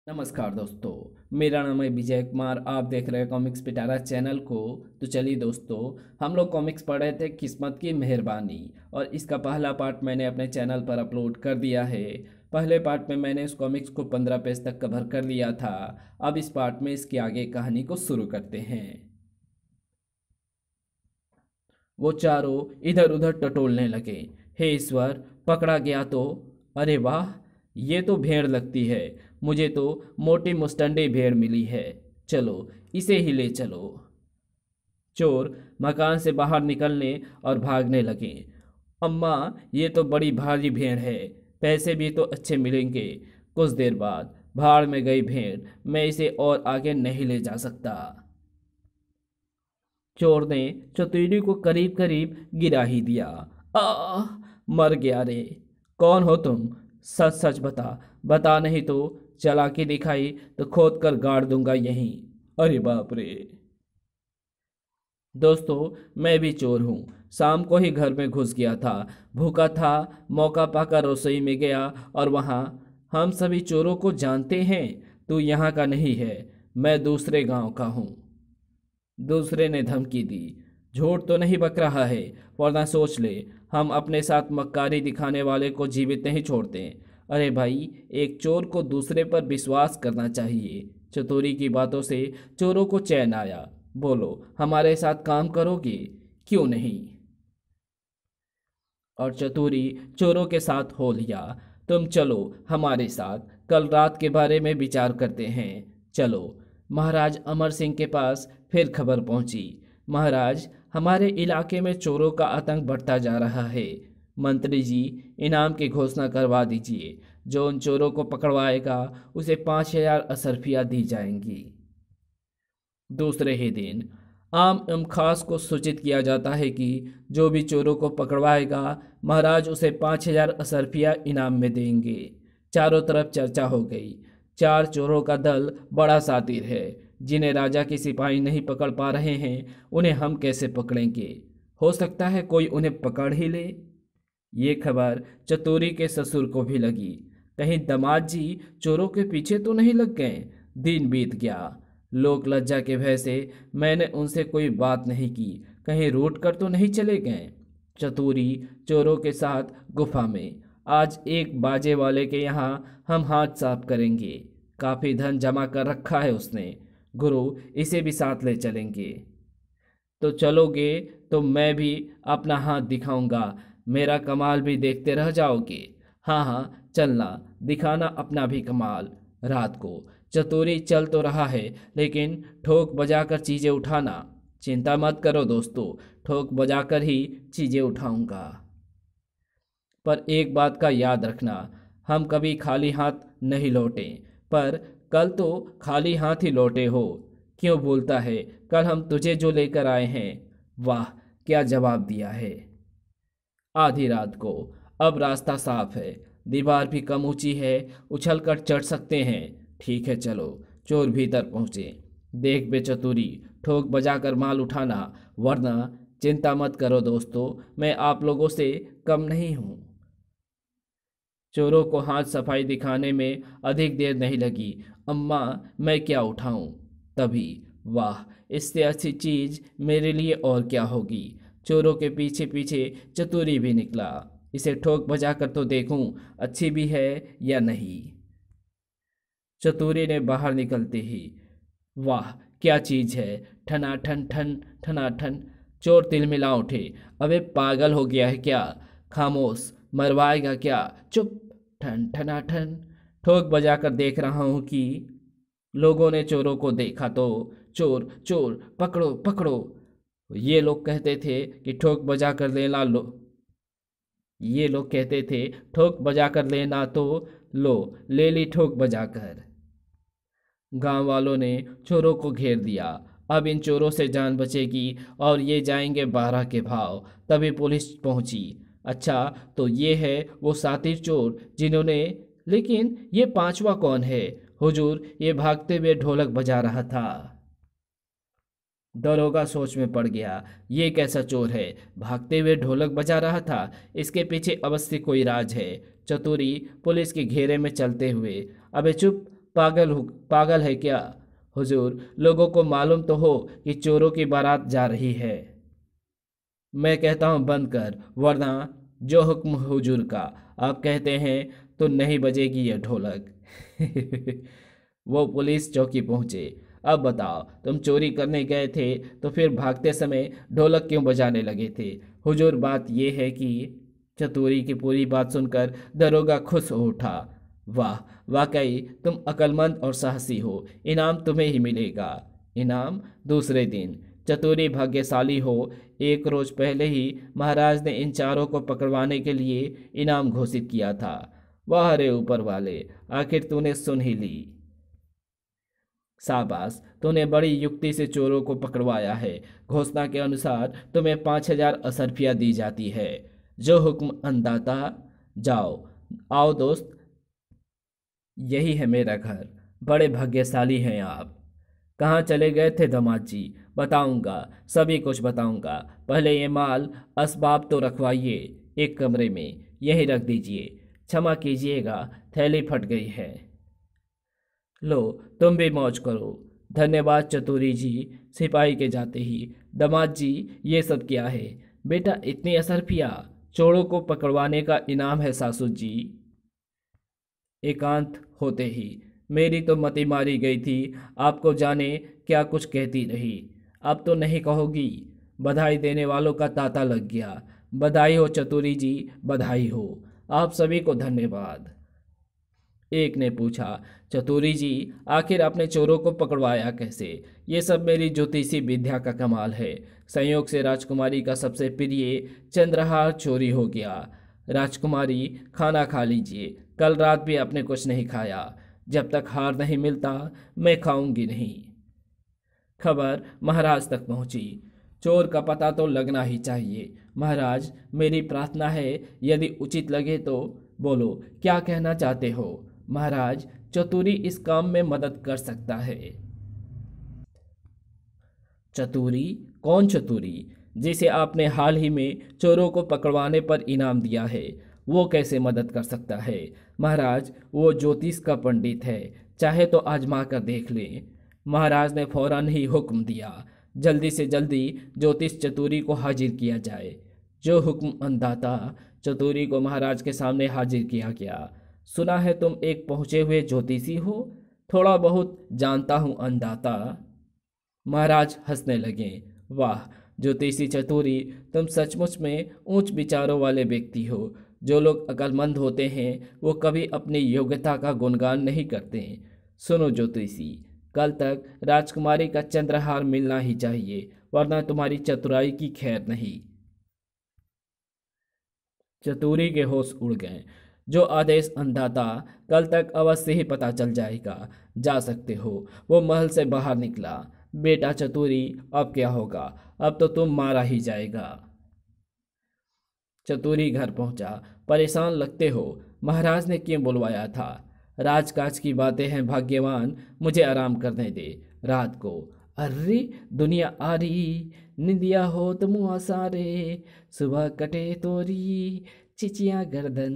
नमस्कार दोस्तों। मेरा नाम है विजय कुमार। आप देख रहे हैं कॉमिक्स पिटारा चैनल को। तो चलिए दोस्तों, हम लोग कॉमिक्स पढ़ रहे थे किस्मत की मेहरबानी, और इसका पहला पार्ट मैंने अपने चैनल पर अपलोड कर दिया है। पहले पार्ट में मैंने इस कॉमिक्स को 15 पेज तक कवर कर लिया था। अब इस पार्ट में इसकी आगे कहानी को शुरू करते हैं। वो चारों इधर उधर टटोलने लगे। हे ईश्वर, पकड़ा गया तो। अरे वाह, ये तो भेड़ लगती है। मुझे तो मोटी मुस्टंडी भेड़ मिली है। चलो, इसे ही ले चलो। चोर मकान से बाहर निकलने और भागने लगे। अम्मा, ये तो बड़ी भारी भेड़ है। पैसे भी तो अच्छे मिलेंगे। कुछ देर बाद, भाड़ में गई भेड़, मैं इसे और आगे नहीं ले जा सकता। चोर ने चतुरी को करीब करीब गिरा ही दिया। आ, मर गया रे। कौन हो तुम? सच सच बता। बता नहीं तो चालाकी दिखाई तो खोद कर गाड़ दूंगा यहीं। अरे बाप रे। दोस्तों, मैं भी चोर हूँ। शाम को ही घर में घुस गया था। भूखा था, मौका पाकर रसोई में गया, और वहाँ हम सभी चोरों को जानते हैं। तू यहाँ का नहीं है, मैं दूसरे गांव का हूँ। दूसरे ने धमकी दी। झूठ तो नहीं बक रहा है, वरना सोच ले, हम अपने साथ मक्कारी दिखाने वाले को जीवित नहीं छोड़ते। अरे भाई, एक चोर को दूसरे पर विश्वास करना चाहिए। चतुरी की बातों से चोरों को चैन आया। बोलो, हमारे साथ काम करोगे? क्यों नहीं? और चतुरी चोरों के साथ हो लिया। तुम चलो हमारे साथ, कल रात के बारे में विचार करते हैं। चलो। महाराज अमर सिंह के पास फिर खबर पहुंची। महाराज, हमारे इलाके में चोरों का आतंक बढ़ता जा रहा है। मंत्री जी, इनाम की घोषणा करवा दीजिए। जो उन चोरों को पकड़वाएगा उसे 5,000 असरफियाँ दी जाएंगी। दूसरे ही दिन आम एवं खास को सूचित किया जाता है कि जो भी चोरों को पकड़वाएगा, महाराज उसे 5,000 असरफिया इनाम में देंगे। चारों तरफ चर्चा हो गई। चार चोरों का दल बड़ा शातिर है। जिन्हें राजा के सिपाही नहीं पकड़ पा रहे हैं, उन्हें हम कैसे पकड़ेंगे? हो सकता है कोई उन्हें पकड़ ही ले। ये खबर चतुरी के ससुर को भी लगी। कहीं दामाद जी चोरों के पीछे तो नहीं लग गए। दिन बीत गया। लोक लज्जा के भय से मैंने उनसे कोई बात नहीं की। कहीं रूठ कर तो नहीं चले गए। चतुरी चोरों के साथ गुफा में। आज एक बाजे वाले के यहाँ हम हाथ साफ करेंगे। काफी धन जमा कर रखा है उसने। गुरु, इसे भी साथ ले चलेंगे। तो चलोगे तो मैं भी अपना हाथ दिखाऊंगा। मेरा कमाल भी देखते रह जाओगे। हाँ हाँ, चलना, दिखाना अपना भी कमाल। रात को चतुरी चल तो रहा है, लेकिन ठोक बजाकर चीजें उठाना। चिंता मत करो दोस्तों, ठोक बजाकर ही चीजें उठाऊंगा। पर एक बात का याद रखना, हम कभी खाली हाथ नहीं लौटे। पर कल तो खाली हाथ ही लौटे हो। क्यों बोलता है, कल हम तुझे जो लेकर आए हैं। वाह, क्या जवाब दिया है। आधी रात को। अब रास्ता साफ है। दीवार भी कम ऊंची है, उछल कर चढ़ सकते हैं। ठीक है, चलो। चोर भीतर पहुंचे। देख बे चतुरी, ठोक बजाकर माल उठाना, वरना चिंता मत करो दोस्तों, मैं आप लोगों से कम नहीं हूं। चोरों को हाथ सफाई दिखाने में अधिक देर नहीं लगी। अम्मा, मैं क्या उठाऊं? तभी, वाह, इससे अच्छी चीज मेरे लिए और क्या होगी। चोरों के पीछे पीछे चतुरी भी निकला। इसे ठोक बजा कर तो देखूं अच्छी भी है या नहीं। चतुरी ने बाहर निकलते ही, वाह, क्या चीज है। ठना ठन ठन ठना ठन। चोर तिलमिला उठे। अबे पागल हो गया है क्या? खामोश, मरवाएगा क्या? चुप। ठन ठना ठन। ठोक बजाकर देख रहा हूं कि लोगों ने चोरों को देखा तो चोर चोर पकड़ो पकड़ो। ये लोग कहते थे कि ठोक बजा कर लेना लो। ये लोग कहते थे ठोक बजा कर लेना, तो लो, ले ली ठोक बजाकर। गांव वालों ने चोरों को घेर दिया। अब इन चोरों से जान बचेगी और ये जाएंगे 12 के भाव। तभी पुलिस पहुंची। अच्छा, तो ये है वो सातिर चोर जिन्होंने। लेकिन ये पांचवा कौन है? हुजूर, ये भागते हुए ढोलक बजा रहा था। दरोगा सोच में पड़ गया। ये कैसा चोर है, भागते हुए ढोलक बजा रहा था? इसके पीछे अवश्य कोई राज है। चतुरी पुलिस के घेरे में चलते हुए, अबे चुप, पागल है क्या? हुजूर, लोगों को मालूम तो हो कि चोरों की बारात जा रही है। मैं कहता हूँ बंद कर, वरना जो हुक्म हुजूर का। आप कहते हैं तो नहीं बजेगी ये ढोलक। वो पुलिस चौकी पहुंचे। अब बताओ, तुम चोरी करने गए थे तो फिर भागते समय ढोलक क्यों बजाने लगे थे? हुजूर, बात यह है कि चतुरी की पूरी बात सुनकर दरोगा खुश हो उठा। वाह, वाकई तुम अक्लमंद और साहसी हो। इनाम तुम्हें ही मिलेगा। इनाम? दूसरे दिन। चतुरी भाग्यशाली हो, एक रोज पहले ही महाराज ने इन चारों को पकड़वाने के लिए इनाम घोषित किया था। वाह रे ऊपर वाले, आखिर तूने सुन ही ली। शाबाश, तूने बड़ी युक्ति से चोरों को पकड़वाया है। घोषणा के अनुसार तुम्हें 5,000 असरफिया दी जाती है। जो हुक्म अंदाता। जाओ। आओ दोस्त, यही है मेरा घर। बड़े भाग्यशाली हैं आप। कहाँ चले गए थे दामाद जी? बताऊंगा, सभी कुछ बताऊंगा। पहले ये माल असबाब तो रखवाइए एक कमरे में, यहीं रख दीजिए। क्षमा कीजिएगा, थैली फट गई है। लो, तुम भी मौज करो। धन्यवाद चतुरी जी। सिपाही के जाते ही, दामाद जी, ये सब क्या है? बेटा, इतनी असरफिया चोरों को पकड़वाने का इनाम है सासू जी। एकांत होते ही मेरी तो मति मारी गई थी। आपको जाने क्या कुछ कहती रही। अब तो नहीं कहोगी? बधाई देने वालों का तांता लग गया। बधाई हो चतुरी जी, बधाई हो। आप सभी को धन्यवाद। एक ने पूछा, चतुरी जी, आखिर आपने चोरों को पकड़वाया कैसे? ये सब मेरी ज्योतिषी विद्या का कमाल है। संयोग से राजकुमारी का सबसे प्रिय चंद्रहार चोरी हो गया। राजकुमारी, खाना खा लीजिए। कल रात भी आपने कुछ नहीं खाया। जब तक हार नहीं मिलता मैं खाऊंगी नहीं। खबर महाराज तक पहुंची। चोर का पता तो लगना ही चाहिए। महाराज, मेरी प्रार्थना है, यदि उचित लगे तो बोलो, क्या कहना चाहते हो? महाराज, चतुरी इस काम में मदद कर सकता है। चतुरी? कौन चतुरी? जिसे आपने हाल ही में चोरों को पकड़वाने पर इनाम दिया है, वो कैसे मदद कर सकता है? महाराज, वो ज्योतिष का पंडित है, चाहे तो आजमा कर देख लें। महाराज ने फौरन ही हुक्म दिया, जल्दी से जल्दी ज्योतिष चतुरी को हाजिर किया जाए। जो हुक्म अंदाता। चतुरी को महाराज के सामने हाजिर किया गया। सुना है तुम एक पहुंचे हुए ज्योतिषी हो? थोड़ा बहुत जानता हूं अंदाता। महाराज हंसने लगे। वाह ज्योतिषी चतुरी, तुम सचमुच में उच्च विचारों वाले व्यक्ति हो। जो लोग अक्लमंद होते हैं वो कभी अपनी योग्यता का गुणगान नहीं करते। सुनो ज्योतिषी, कल तक राजकुमारी का चंद्रहार मिलना ही चाहिए, वरना तुम्हारी चतुराई की खैर नहीं। चतुरी के होश उड़ गए। जो आदेश अंदाता, कल तक अवश्य ही पता चल जाएगा। जा सकते हो। वो महल से बाहर निकला। बेटा चतुरी, अब क्या होगा? अब तो तुम मारा ही जाएगा। चतुरी घर पहुंचा। परेशान लगते हो। महाराज ने क्यों बुलवाया था? राजकाज की बातें हैं भाग्यवान, मुझे आराम करने दे रात को। अरे, दुनिया आ रही, निंदिया हो तुम सारे, सुबह कटे तोरी चिचिया गर्दन।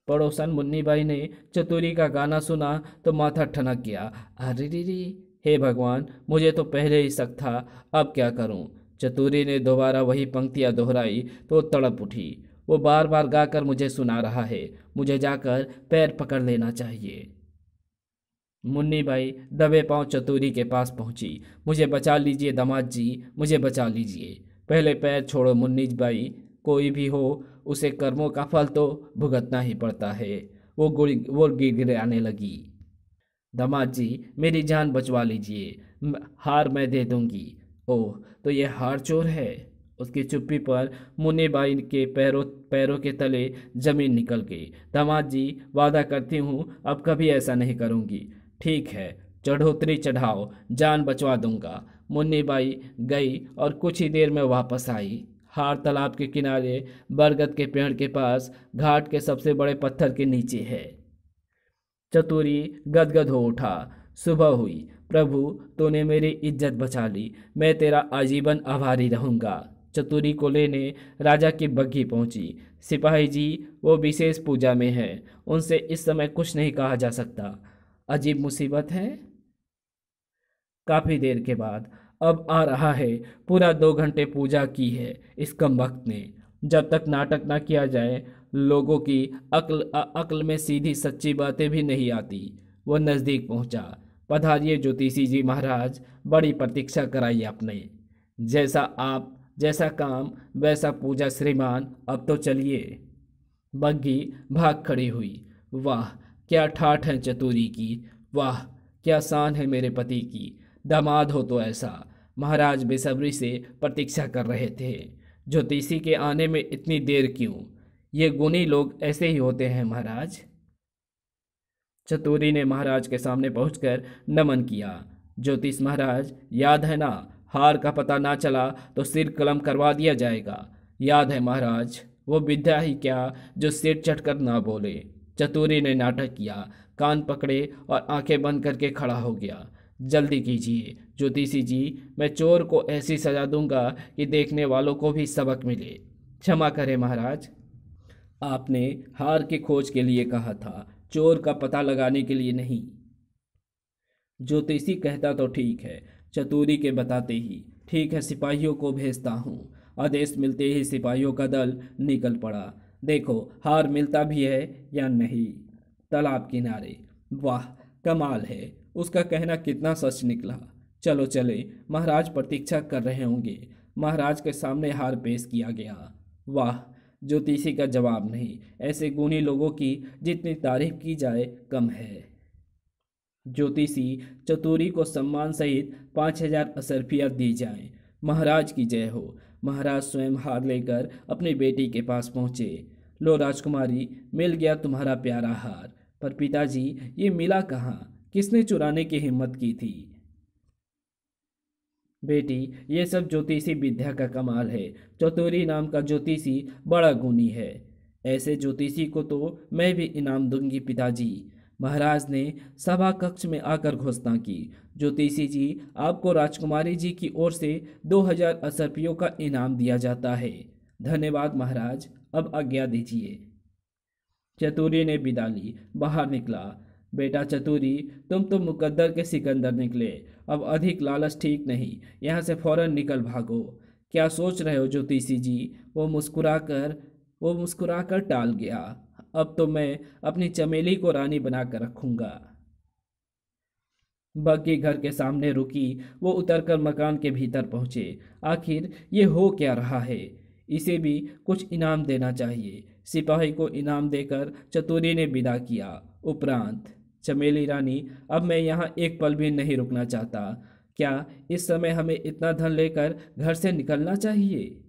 पड़ोसन मुन्नी बाई ने चतुरी का गाना सुना तो माथा ठनक गया। अरे रे रे, हे भगवान, मुझे तो पहले ही शक था, अब क्या करूं? चतुरी ने दोबारा वही पंक्तियां दोहराई तो तड़प उठी। वो बार बार गाकर मुझे सुना रहा है, मुझे जाकर पैर पकड़ लेना चाहिए। मुन्नी बाई दबे पांव चतुरी के पास पहुंची। मुझे बचा लीजिए दामाद जी, मुझे बचा लीजिए। पहले पैर छोड़ो मुन्नी बाई, कोई भी हो उसे कर्मों का फल तो भुगतना ही पड़ता है। वो गिड़गिड़ाने लगी। दामाद जी, मेरी जान बचवा लीजिए, हार मैं दे दूंगी। ओह, तो ये हार चोर है? उसकी चुप्पी पर मुन्नी बाई के पैरों पैरों के तले जमीन निकल गई। दामाद जी, वादा करती हूँ अब कभी ऐसा नहीं करूँगी। ठीक है, चढ़ोतरी चढ़ाओ, जान बचवा दूंगा। मुन्नी बाई गई और कुछ ही देर में वापस आई। हार तालाब के किनारे बरगद के पेड़ के पास घाट के सबसे बड़े पत्थर के नीचे है। चतुरी गदगद हो उठा। सुबह हुई। प्रभु, तूने मेरी इज्जत बचा ली, मैं तेरा आजीवन आभारी रहूंगा। चतुरी को लेने राजा की बग्घी पहुंची। सिपाही जी, वो विशेष पूजा में है, उनसे इस समय कुछ नहीं कहा जा सकता। अजीब मुसीबत है। काफी देर के बाद अब आ रहा है। पूरा 2 घंटे पूजा की है इस कमबख्त ने। जब तक नाटक ना किया जाए लोगों की अक्ल में सीधी सच्ची बातें भी नहीं आती। वो नज़दीक पहुंचा। पधारिए ज्योतिषी जी महाराज, बड़ी प्रतीक्षा कराई आपने। जैसा काम वैसा पूजा श्रीमान, अब तो चलिए। बग्घी भाग खड़ी हुई। वाह, क्या ठाठ है चतुरी की। वाह, क्या शान है मेरे पति की। दामाद हो तो ऐसा। महाराज बेसब्री से प्रतीक्षा कर रहे थे। ज्योतिषी के आने में इतनी देर क्यों? ये गुणी लोग ऐसे ही होते हैं महाराज। चतुरी ने महाराज के सामने पहुंचकर नमन किया। ज्योतिष महाराज, याद है ना, हार का पता ना चला तो सिर कलम करवा दिया जाएगा। याद है महाराज, वो विद्या ही क्या जो सिर चढ़कर ना बोले। चतुरी ने नाटक किया, कान पकड़े और आंखें बंद करके खड़ा हो गया। जल्दी कीजिए ज्योतिषी जी, मैं चोर को ऐसी सजा दूंगा कि देखने वालों को भी सबक मिले। क्षमा करें महाराज, आपने हार की खोज के लिए कहा था, चोर का पता लगाने के लिए नहीं। ज्योतिषी कहता तो ठीक है, चतुरी के बताते ही। ठीक है, सिपाहियों को भेजता हूँ। आदेश मिलते ही सिपाहियों का दल निकल पड़ा। देखो हार मिलता भी है या नहीं। तालाब किनारे। वाह, कमाल है, उसका कहना कितना सच निकला। चलो चले, महाराज प्रतीक्षा कर रहे होंगे। महाराज के सामने हार पेश किया गया। वाह, ज्योतिषी का जवाब नहीं। ऐसे गुणी लोगों की जितनी तारीफ की जाए कम है। ज्योतिषी चतुरी को सम्मान सहित 5,000 असरफियाँ दी जाएं। महाराज की जय हो। महाराज स्वयं हार लेकर अपनी बेटी के पास पहुँचे। लो राजकुमारी, मिल गया तुम्हारा प्यारा हार। पर पिताजी, ये मिला कहाँ? किसने चुराने की हिम्मत की थी? बेटी, ये सब ज्योतिषी विद्या का कमाल है। चतुरी नाम का ज्योतिषी बड़ा गुणी है। ऐसे ज्योतिषी को तो मैं भी इनाम दूंगी पिताजी। महाराज ने सभा कक्ष में आकर घोषणा की। ज्योतिषी जी, आपको राजकुमारी जी की ओर से 2,000 असरफियों का इनाम दिया जाता है। धन्यवाद महाराज, अब आज्ञा दीजिए। चतुरी ने विदा ली, बाहर निकला। बेटा चतुरी, तुम तो मुकद्दर के सिकंदर निकले। अब अधिक लालच ठीक नहीं, यहाँ से फौरन निकल भागो। क्या सोच रहे हो ज्योतिषी जी? वो मुस्कुराकर टाल गया। अब तो मैं अपनी चमेली को रानी बनाकर रखूंगा। बग्घी घर के सामने रुकी। वो उतरकर मकान के भीतर पहुंचे। आखिर ये हो क्या रहा है? इसे भी कुछ इनाम देना चाहिए। सिपाही को इनाम देकर चतुरी ने विदा किया। उपरांत, चमेली रानी, अब मैं यहाँ एक पल भी नहीं रुकना चाहता। क्या इस समय हमें इतना धन लेकर घर से निकलना चाहिए?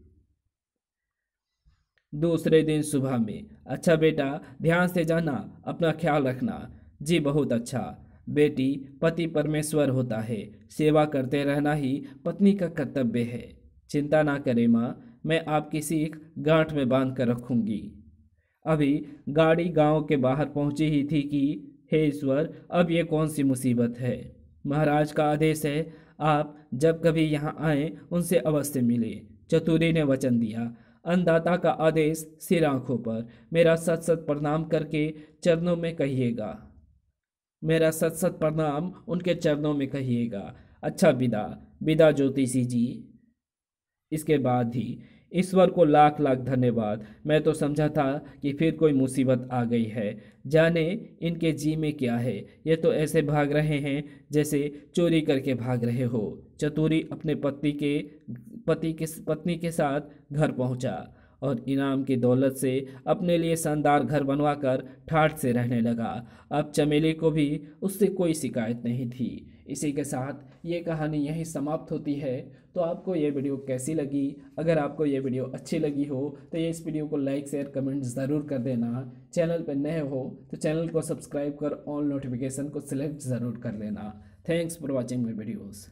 दूसरे दिन सुबह में। अच्छा बेटा, ध्यान से जाना, अपना ख्याल रखना। जी बहुत अच्छा। बेटी, पति परमेश्वर होता है, सेवा करते रहना ही पत्नी का कर्तव्य है। चिंता ना करें माँ, मैं आपकी सीख गांठ में बांध कर रखूंगी। अभी गाड़ी गांव के बाहर पहुंची ही थी कि हे ईश्वर, अब ये कौन सी मुसीबत है। महाराज का आदेश है, आप जब कभी यहाँ आए उनसे अवश्य मिले। चतुरी ने वचन दिया। अन्नदाता का आदेश सिर आंखों पर। मेरा सत सत प्रणाम करके चरणों में कहिएगा। मेरा सत सत प्रणाम उनके चरणों में कहिएगा। अच्छा, विदा। विदा ज्योतिषी जी। इसके बाद ही ईश्वर को लाख लाख धन्यवाद। मैं तो समझा था कि फिर कोई मुसीबत आ गई है। जाने इनके जी में क्या है, ये तो ऐसे भाग रहे हैं जैसे चोरी करके भाग रहे हो। चतुरी अपने पत्नी के साथ घर पहुंचा और इनाम की दौलत से अपने लिए शानदार घर बनवाकर ठाठ से रहने लगा। अब चमेली को भी उससे कोई शिकायत नहीं थी। इसी के साथ ये कहानी यहीं समाप्त होती है। तो आपको ये वीडियो कैसी लगी? अगर आपको ये वीडियो अच्छी लगी हो तो ये इस वीडियो को लाइक शेयर कमेंट ज़रूर कर देना। चैनल पर नए हो तो चैनल को सब्सक्राइब कर ऑल नोटिफिकेशन को सिलेक्ट ज़रूर कर लेना। Thanks for watching my videos.